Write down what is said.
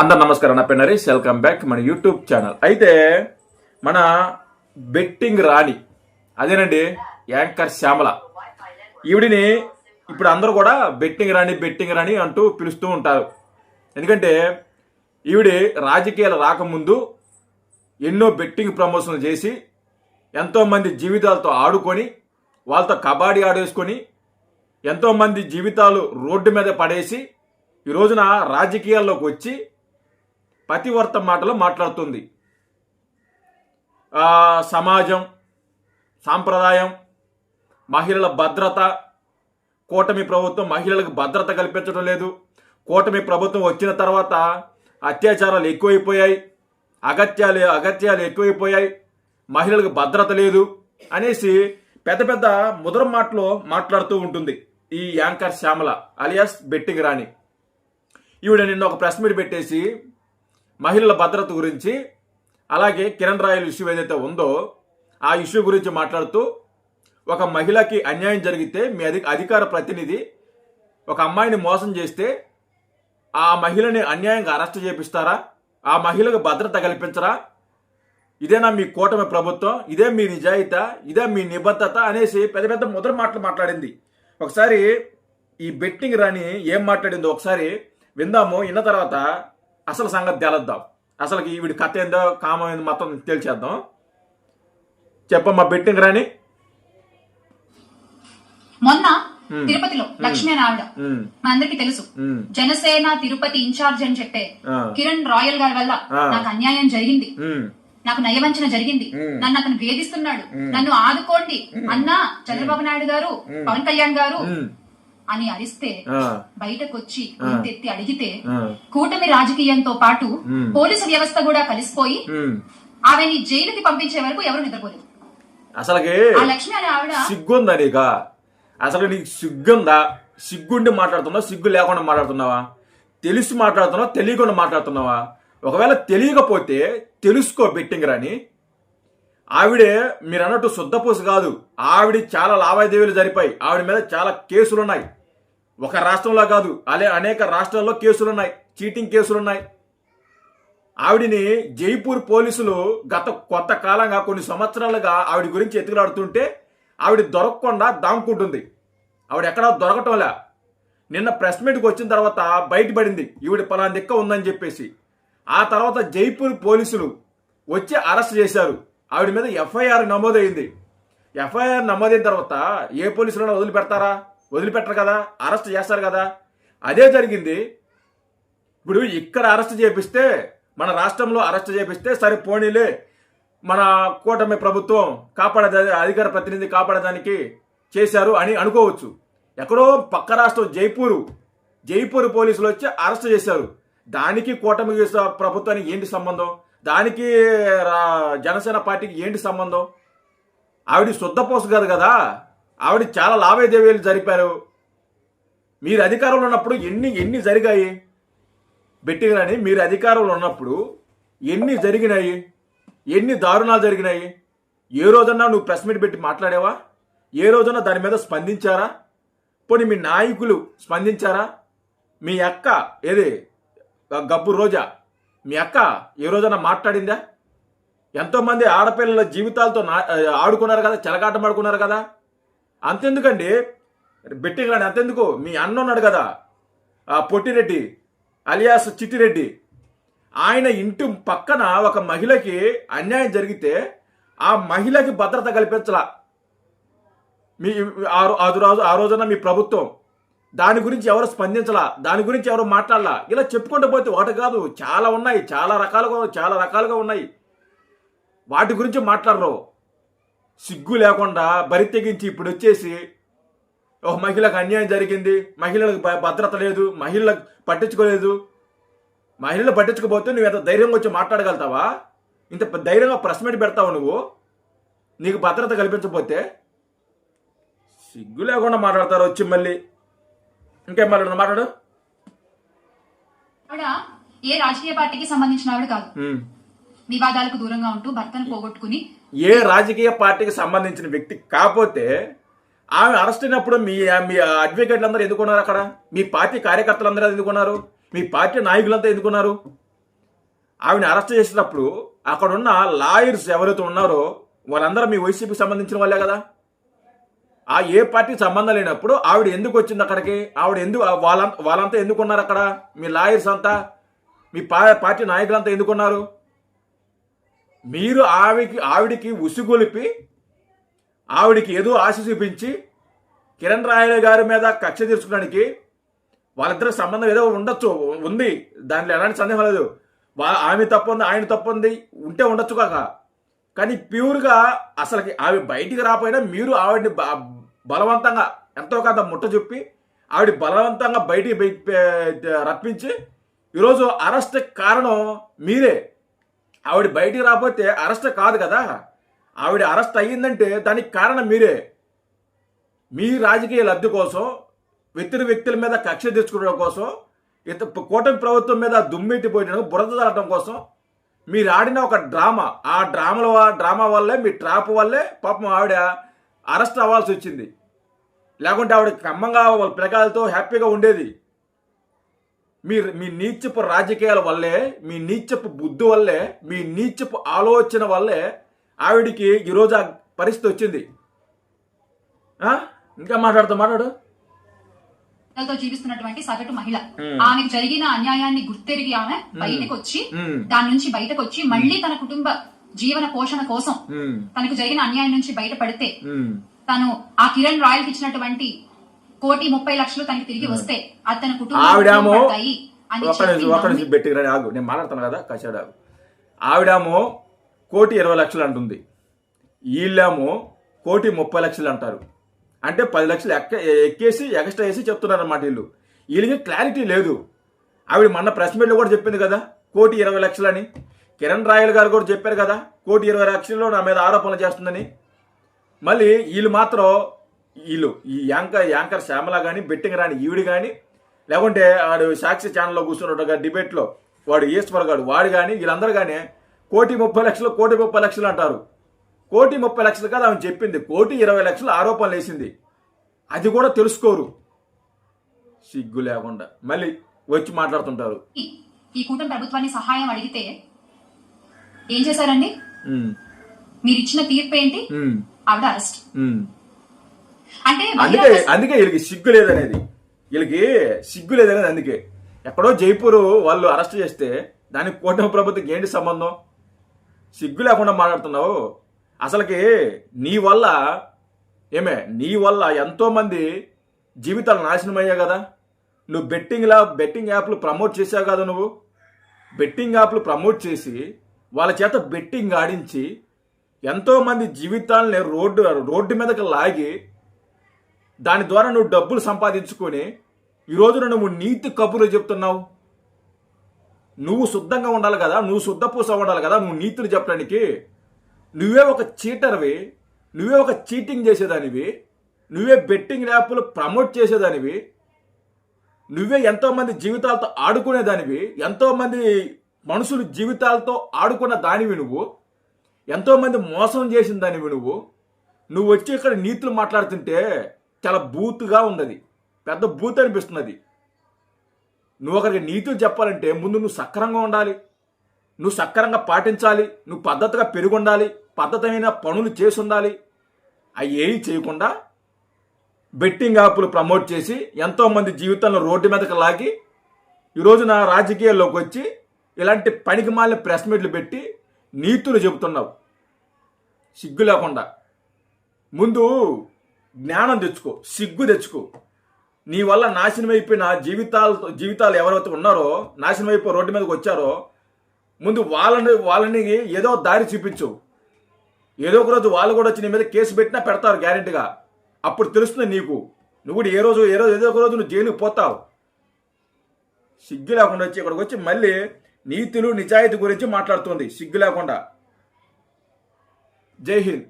అందరు నమస్కారం. నా పేరు నరేష్. వెల్కమ్ బ్యాక్ మన యూట్యూబ్ ఛానల్. అయితే మన బెట్టింగ్ రాణి అదేనండి యాంకర్ శ్యామల. ఈవిడిని ఇప్పుడు అందరూ కూడా బెట్టింగ్ రాణి అంటూ పిలుస్తూ ఉంటారు. ఎందుకంటే ఈవిడి రాజకీయాలు రాకముందు ఎన్నో బెట్టింగ్ ప్రమోషన్లు చేసి ఎంతోమంది జీవితాలతో ఆడుకొని వాళ్ళతో కబాడీ ఆడేసుకొని ఎంతోమంది జీవితాలు రోడ్డు మీద పడేసి ఈ రోజున రాజకీయాల్లోకి వచ్చి పతివర్త మాటలు మాట్లాడుతుంది. సమాజం, సాంప్రదాయం, మహిళల భద్రత, కూటమి ప్రభుత్వం మహిళలకు భద్రత కల్పించడం లేదు, కూటమి ప్రభుత్వం వచ్చిన తర్వాత అత్యాచారాలు ఎక్కువైపోయాయి, అగత్యాలు ఎక్కువైపోయాయి, మహిళలకు భద్రత లేదు అనేసి పెద్ద పెద్ద ముద్ర మాటలు మాట్లాడుతూ ఉంటుంది ఈ యాంకర్ శ్యామల అలియాస్ బెట్టింగ్ రాణి. ఈవిడ నిన్న ఒక ప్రెస్ మీట్ పెట్టేసి మహిళల భద్రత గురించి, అలాగే కిరణ్ రాయల్ ఇష్యూ ఏదైతే ఉందో ఆ ఇష్యూ గురించి మాట్లాడుతూ, ఒక మహిళకి అన్యాయం జరిగితే మీ అధికార ప్రతినిధి ఒక అమ్మాయిని మోసం చేస్తే ఆ మహిళని అన్యాయంగా అరెస్ట్ చేపిస్తారా? ఆ మహిళకు భద్రత కల్పించరా? ఇదేనా మీ కూటమి ప్రభుత్వం? ఇదే మీ నిజాయితీ? ఇదే మీ నిబద్ధత అనేసి పెద్ద పెద్ద ముద్ర మాటలు మాట్లాడింది. ఒకసారి ఈ బెట్టింగ్ రాణి ఏం మాట్లాడిందో ఒకసారి విందాము. విన్న తర్వాత అసలు సంగతి తేలద్దాం. అసలుకి వీడి కథ ఏందో కామం ఏందో మొత్తం తెలిచేద్దాం. చెప్పమ్మా బెట్టింగ్ రాణి. మొన్న తిరుపతిలో లక్ష్మీ అని ఆవిడ మనందరికి తెలుసు, జనసేన తిరుపతి ఇన్ఛార్జ్ అని చెప్పే కిరణ్ రాయల్ గారి వల్ల నాకు అన్యాయం జరిగింది, నాకు నయవంచన జరిగింది, నన్ను అతను వేధిస్తున్నాడు, నన్ను ఆదుకోండి అన్నా చంద్రబాబు నాయుడు గారు, పవన్ కళ్యాణ్ గారు అని అరిస్తే బయటకు వచ్చి ఎత్తి అడిగితే కూటమి రాజకీయంతో పాటు పోలీసు వ్యవస్థ కూడా కలిసిపోయి ఆమెని జైలుకి పంపించే వరకు ఎవరు నిద్రపోలేదు. అసలుకి ఆ లక్ష్మి అనే ఆవిడ సిగ్గుందా నీకు? అసలు నీకు సిగ్గుందా? సిగ్గుండి మాట్లాడుతున్నావా, సిగ్గు లేకుండా మాట్లాడుతున్నావా? తెలిసి మాట్లాడుతున్నావా, తెలియకుండా మాట్లాడుతున్నావా? ఒకవేళ తెలియకపోతే తెలుసుకో బెట్టింగ్ రాని. ఆవిడే మీరు అన్నట్టు శుద్ధపూసి కాదు. ఆవిడ చాలా లావాదేవీలు జరిపాయి. ఆవిడ మీద చాలా కేసులున్నాయి. ఒక రాష్ట్రంలో కాదు, అనేక రాష్ట్రాల్లో కేసులున్నాయి, చీటింగ్ కేసులున్నాయి. ఆవిడిని జైపూర్ పోలీసులు గత కొంతకాలంగా కొన్ని సంవత్సరాలుగా ఆవిడ గురించి ఎత్తుకులాడుతుంటే ఆవిడ దొరకకుండా దాముకుంటుంది. ఆవిడ ఎక్కడా దొరకటంలే. నిన్న ప్రెస్ మీట్కి వచ్చిన తర్వాత బయటపడింది ఈవిడ పలానా దిక్క ఉందని చెప్పేసి. ఆ తర్వాత జైపూర్ పోలీసులు వచ్చి అరెస్ట్ చేశారు. ఆవిడ మీద ఎఫ్ఐఆర్ నమోదైంది. ఎఫ్ఐఆర్ నమోదైన తర్వాత ఏ పోలీసులను వదిలిపెడతారా? వదిలిపెట్టరు కదా, అరెస్ట్ చేస్తారు కదా. అదే జరిగింది. ఇప్పుడు ఇక్కడ అరెస్ట్ చేపిస్తే, మన రాష్ట్రంలో అరెస్ట్ చేపిస్తే సరే పోనీలే, మన కూటమి ప్రభుత్వం అధికార ప్రతినిధి కాపాడడానికి చేశారు అని అనుకోవచ్చు. ఎక్కడో పక్క రాష్ట్రం జైపూర్ పోలీసులు వచ్చి అరెస్ట్ చేశారు. దానికి కూటమి ప్రభుత్వానికి ఏంటి సంబంధం? దానికి జనసేన పార్టీకి ఏంటి సంబంధం? ఆవిడ శుద్ధపోసు కాదు కదా. ఆవిడ చాలా లావాదేవీలు జరిపారు. మీరు అధికారంలో ఉన్నప్పుడు ఎన్ని జరిగాయి? బెట్టింగ్ రాని మీరు అధికారంలో ఉన్నప్పుడు ఎన్ని జరిగినాయి? ఎన్ని దారుణాలు జరిగినాయి? ఏ రోజన్నా నువ్వు ప్రెస్ మీట్ పెట్టి మాట్లాడావా? ఏ రోజన్నా దాని మీద స్పందించారా? పోనీ మీ నాయకులు స్పందించారా? మీ అక్క ఏది గబ్బు రోజా, మీ అక్క ఏ రోజైనా మాట్లాడిందా? ఎంతోమంది ఆడపిల్లల జీవితాలతో ఆడుకున్నారు కదా, చెలగాటం ఆడుకున్నారు కదా. అంతెందుకండి బెట్టింగ్ రాని, అంతెందుకు మీ అన్న ఉన్నాడు కదా పొట్టిరెడ్డి అలియాస్ చిట్టిరెడ్డి. ఆయన ఇంటి పక్కన ఒక మహిళకి అన్యాయం జరిగితే ఆ మహిళకి భద్రత కల్పించలా ఆ రోజున మీ ప్రభుత్వం. దాని గురించి ఎవరు స్పందించలా, దాని గురించి ఎవరు మాట్లాడలా. ఇలా చెప్పుకుంటూ పోతే ఒకటి కాదు, చాలా ఉన్నాయి, చాలా రకాలుగా ఉన్నాయి. వాటి గురించి మాట్లాడరు. సిగ్గు లేకుండా బరి తెగించి ఇప్పుడు వచ్చేసి ఒక మహిళకు అన్యాయం జరిగింది, మహిళలకు భద్రత లేదు, మహిళలకు పట్టించుకోలేదు. మహిళలు పట్టించుకోపోతే నువ్వు ఎంత ధైర్యంగా వచ్చి మాట్లాడగలుగుతావా? ఇంత ధైర్యంగా ప్రెస్ మీట్ పెడతావు నువ్వు? నీకు భద్రత కల్పించకపోతే సిగ్గు లేకుండా మాట్లాడతారు వచ్చి. మళ్ళీ ఇంకేం మాట్లాడు. ఏ రాజకీయ పార్టీకి సంబంధించిన ఆవిడ కాదు. వివాదాలకు దూరంగా ఉంటూ భర్తను పోగొట్టుకుని ఏ రాజకీయ పార్టీకి సంబంధించిన వ్యక్తి కాకపోతే ఆమె అరెస్ట్ అయినప్పుడు మీ అడ్వకేట్లు అందరూ ఎందుకున్నారు? అక్కడ మీ పార్టీ కార్యకర్తలు అందరూ ఎందుకున్నారు? మీ పార్టీ నాయకులంతా ఎందుకున్నారు? ఆవిడని అరెస్ట్ చేసినప్పుడు అక్కడ ఉన్న లాయర్స్ ఎవరైతే ఉన్నారో వాళ్ళందరూ మీ వైసీపీకి సంబంధించిన వాళ్ళే కదా. ఆ ఏ పార్టీకి సంబంధం లేనప్పుడు ఆవిడ ఎందుకు వచ్చింది అక్కడికి? ఆవిడ ఎందుకు వాళ్ళంతా ఎందుకున్నారు అక్కడ? మీ లాయర్స్ అంతా, మీ పార్టీ నాయకులంతా ఎందుకున్నారు? మీరు ఆవిడికి ఉసుగొలిపి ఆవిడికి ఏదో ఆశ చూపించి కిరణ్ రాయల్ గారి మీద కక్ష తీర్చుకోవడానికి వాళ్ళిద్దరికి సంబంధం ఏదో ఉండొచ్చు, ఉంది, దాంట్లో ఎలాంటి సందేహం లేదు. ఆమె తప్పుంది, ఆయన తప్పుంది ఉంటే ఉండొచ్చు కాక, కానీ ప్యూర్గా అసలుకి ఆవిడ బయటికి రాపోయినా మీరు ఆవిడని బలవంతంగా ఎంతో కొంత ముట్ట చెప్పి ఆవిడ బలవంతంగా బయటికి రప్పించి ఈరోజు అరెస్ట్ కారణం మీరే. ఆవిడ బయటికి రాకపోతే అరెస్ట్ కాదు కదా. ఆవిడ అరెస్ట్ అయ్యిందంటే దానికి కారణం మీరే. మీ రాజకీయ లబ్ధి కోసం, వ్యక్తుల మీద కక్ష తెచ్చుకోవడం కోసం, కూటమి ప్రభుత్వం మీద దుమ్మెట్టిపోయడం, బురద చల్లటం కోసం మీరు ఆడిన ఒక డ్రామా. ఆ డ్రామా వల్లే, మీ ట్రాప్ వల్లే పాపం ఆవిడ అరెస్ట్ అవ్వాల్సి వచ్చింది. లేకుంటే ఆవిడ క్రమంగా వాళ్ళ పిల్లకాయలతో హ్యాపీగా ఉండేది. మీ నీచపు రాజకీయాల వల్లే, మీ నీచపు బుద్ధి వల్లే, మీ నీచపు ఆలోచన వల్లే ఆవిడికి ఈరోజు ఆ పరిస్థితి వచ్చింది. ఇంకా మాట్లాడు. జీవిస్తున్నటువంటి సగటు మహిళ, ఆమెకు జరిగిన అన్యాయాన్ని గుర్తెరిగి ఆమె బయటకు వచ్చి, దాని నుంచి బయటకు వచ్చి మళ్ళీ తన కుటుంబ జీవన పోషణ కోసం తనకు జరిగిన అన్యాయం నుంచి బయటపడితే, తను ఆ కిరణ్ రాయల్ కి ఇచ్చినటువంటి 1,30,00,000 తనకి తిరిగి వస్తే అతని కుటుంబం నేను మాట్లాడుతాను కదా కషాడాగు. ఆవిడేమో 1,20,00,000 అంటుంది, వీళ్ళేమో 1,30,00,000 అంటారు. అంటే 10 లక్షలు ఎక్కేసి ఎక్స్ట్రా వేసి చెప్తున్నారు అన్నమాట వీళ్ళు. వీళ్ళకి క్లారిటీ లేదు. ఆవిడ మొన్న ప్రెస్ మీట్లో కూడా చెప్పింది కదా 1,20,00,000 అని. కిరణ్ రాయల్ గారు కూడా చెప్పారు కదా 1,20,00,000 నా మీద ఆరోపణలు చేస్తుందని. మళ్ళీ వీళ్ళు మాత్రం ఈ యాంకర్ శ్యామల కానీ, బెట్టింగ్ రాని ఈవిడి కానీ, లేకుంటే వాడు సాక్షి ఛానల్లో కూర్చున్నట్టుగా డిబేట్లో వాడు ఈశ్వర్ గారు వాడు కానీ, వీళ్ళందరూ కానీ 1,30,00,000 అంటారు. 1,30,00,000 కాదు ఆమె చెప్పింది, 1,20,00,000 ఆరోపణలు వేసింది. అది కూడా తెలుసుకోరు, సిగ్గు లేకుండా మళ్ళీ వచ్చి మాట్లాడుతుంటారు. ఈ కూటమి ప్రభుత్వాన్ని సహాయం అడిగితే ఏం చేశారండి? మీరు ఇచ్చిన తీర్పు ఏంటి? ఆవిడ అరెస్ట్. అంటే అందుకే వీళ్ళకి సిగ్గు లేదనేది, అందుకే ఎక్కడో జైపూర్ వాళ్ళు అరెస్ట్ చేస్తే దానికి కూటమి ప్రభుత్వం ఏంటి సంబంధం? సిగ్గు లేకుండా మాట్లాడుతున్నావు. అసలుకి నీ వల్ల ఎంతో మంది జీవితాలు నాశనం అయ్యాయి కదా. నువ్వు బెట్టింగ్ యాప్లు ప్రమోట్ చేసావు కదా. నువ్వు బెట్టింగ్ యాప్లు ప్రమోట్ చేసి వాళ్ళ చేత బెట్టింగ్ ఆడించి ఎంతో మంది జీవితాలని రోడ్డు మీదకి లాగి దాని ద్వారా నువ్వు డబ్బులు సంపాదించుకొని ఈరోజు నువ్వు నీతి కబుర్లు చెప్తున్నావు. నువ్వు శుద్ధంగా ఉండాలి కదా, నువ్వు శుద్ధపూస ఉండాలి కదా, నువ్వు నీతులు చెప్పడానికి. నువ్వే ఒక చీటర్వి, నువ్వే ఒక చీటింగ్ చేసేదానివి, నువ్వే బెట్టింగ్ యాప్లు ప్రమోట్ చేసేదానివి, నువ్వే ఎంతోమంది జీవితాలతో ఆడుకునేదానివి, ఎంతోమంది మనుషులు జీవితాలతో ఆడుకున్న దానివి నువ్వు, ఎంతోమంది మోసం చేసిన దానివి నువ్వు వచ్చి ఇక్కడ నీతులు మాట్లాడుతుంటే చాలా బూతుగా ఉంది. పెద్ద బూత్ అనిపిస్తున్నది. నువ్వు ఒకరికి నీతులు చెప్పాలంటే ముందు నువ్వు సక్రంగా ఉండాలి, నువ్వు సక్రంగా పాటించాలి, నువ్వు పద్ధతిగా పెరుగుండాలి, పద్ధతైన పనులు చేసి ఉండాలి. అవి ఏవి చేయకుండా బెట్టింగ్ యాప్లు ప్రమోట్ చేసి ఎంతోమంది జీవితంలో రోడ్డు మీదకి లాగి ఈరోజు నా రాజకీయాల్లోకి వచ్చి ఇలాంటి పనికి మాలిన ప్రెస్ మీట్లు పెట్టి నీతులు చెబుతున్నావు. సిగ్గు లేకుండా ముందు జ్ఞానం తెచ్చుకో, సిగ్గు తెచ్చుకో. నీ వల్ల నాశనం అయిపోయిన జీవితాలు ఎవరైతే ఉన్నారో, నాశనం అయిపోయి రోడ్డు మీదకి వచ్చారో, ముందు వాళ్ళని ఏదో దారి చూపించు. ఏదో ఒక రోజు వాళ్ళు కూడా వచ్చి నీ మీద కేసు పెట్టినా పెడతారు గ్యారెంటీగా. అప్పుడు తెలుస్తుంది నీకు, నువ్వు కూడా ఏదో ఒక రోజు నువ్వు జైలుకి పోతావు. సిగ్గు లేకుండా వచ్చి ఇక్కడికి వచ్చి మళ్ళీ నీతులు నిజాయితీ గురించి మాట్లాడుతుంది సిగ్గు లేకుండా. జై హింద్.